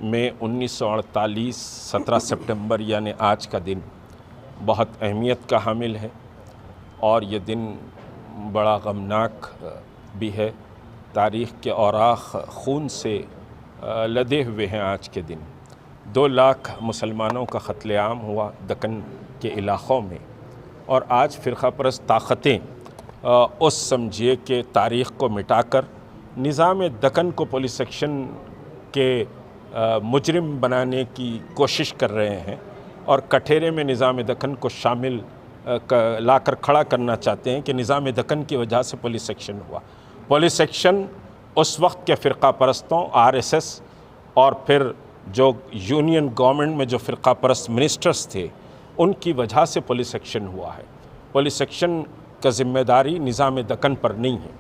میں 1948 17 سپٹمبر یعنی آج کا دن بہت اہمیت کا حامل ہے اور یہ دن بڑا غمناک بھی ہے۔ تاریخ کے اوراق خون سے لدے ہوئے ہیں آج کے دن۔ 2 لاکھ مسلمانوں کا قتل عام ہوا دکن کے علاقوں میں، اور آج فرقہ پرست طاقتیں اس سمجھیے کہ تاریخ کو مٹا کر نظام دکن کو پولیس سیکشن کے مجرم بنانے کی کوشش کر رہے ہیں، اور کٹھیرے میں نظام دکن کو شامل لا کر کھڑا کرنا چاہتے ہیں کہ نظام دکن کی وجہ سے پولیس سیکشن ہوا۔ پولیس سیکشن اس وقت کے فرقہ پرستوں RSS اور پھر جو یونین گورنمنٹ میں جو فرقہ پرست منسٹرز تھے ان کی وجہ سے پولیس سیکشن ہوا ہے۔ پولیس سیکشن کا ذمہ داری نظام دکن پر نہیں ہے،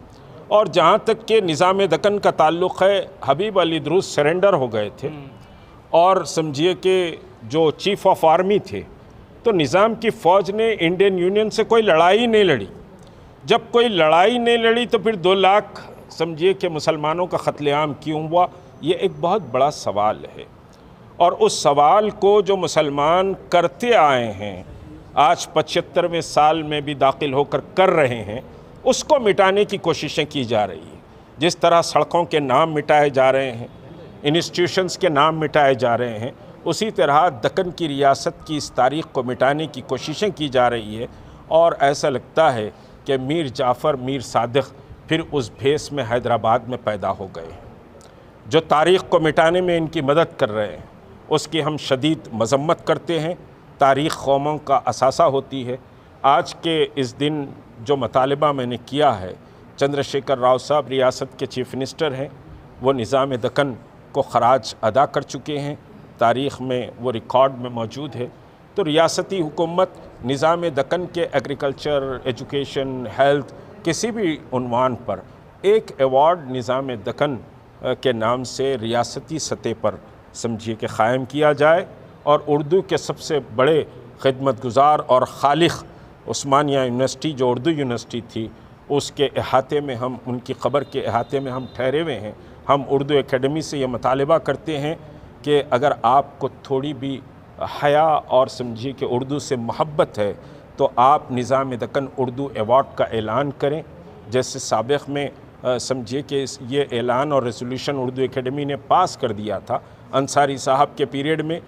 اور جہاں تک کہ نظام دکن کا تعلق ہے، حبیب علی دروز سرنڈر ہو گئے تھے، اور سمجھیے کہ جو چیف آف آرمی تھے، تو نظام کی فوج نے انڈین یونین سے کوئی لڑائی نہیں لڑی۔ جب کوئی لڑائی نہیں لڑی تو پھر 2 لاکھ سمجھیے کہ مسلمانوں کا قتل عام کیوں ہوا؟ یہ ایک بہت بڑا سوال ہے، اور اس سوال کو جو مسلمان کرتے آئے ہیں، آج 75ویں سال میں بھی داخل ہو کر رہے ہیں، اس کو مٹانے کی کوششیں کی جا رہی ہیں۔ جس طرح سڑکوں کے نام مٹائے جا رہے ہیں، انسٹیٹیوشنز کے نام مٹائے جا رہے ہیں، اسی طرح دکن کی ریاست کی اس تاریخ کو مٹانے کی کوششیں کی جا رہی ہے، اور ایسا لگتا ہے کہ میر جعفر میر صادق پھر اس بھیس میں حیدرآباد میں پیدا ہو گئے ہیں۔ جو تاریخ کو مٹانے میں ان کی مدد کر رہے ہیں، اس کی ہم شدید مذمت کرتے ہیں۔ تاریخ قوموں کا اثاثہ ہوتی ہے۔ آج کے اس دن جو مطالبہ میں نے کیا ہے، چندر شیکھر راؤ صاحب ریاست کے چیف منسٹر ہیں، وہ نظام دکن کو خراج ادا کر چکے ہیں، تاریخ میں وہ ریکارڈ میں موجود ہے۔ تو ریاستی حکومت نظام دکن کے ایگریکلچر، ایجوکیشن، ہیلتھ کسی بھی عنوان پر ایک ایوارڈ نظام دکن کے نام سے ریاستی سطح پر سمجھیے کہ قائم کیا جائے، اور اردو کے سب سے بڑے خدمت گزار اور خالق عثمانیہ یونیورسٹی جو اردو یونیورسٹی تھی، اس کے احاطے میں ہم، ان کی قبر کے احاطے میں ہم ٹھہرے ہوئے ہیں۔ ہم اردو اکیڈمی سے یہ مطالبہ کرتے ہیں کہ اگر آپ کو تھوڑی بھی حیا اور سمجھیے کہ اردو سے محبت ہے تو آپ نظام دکن اردو ایوارڈ کا اعلان کریں، جیسے سابق میں سمجھیے کہ یہ اعلان اور ریزولوشن اردو اکیڈمی نے پاس کر دیا تھا انصاری صاحب کے پیریڈ میں۔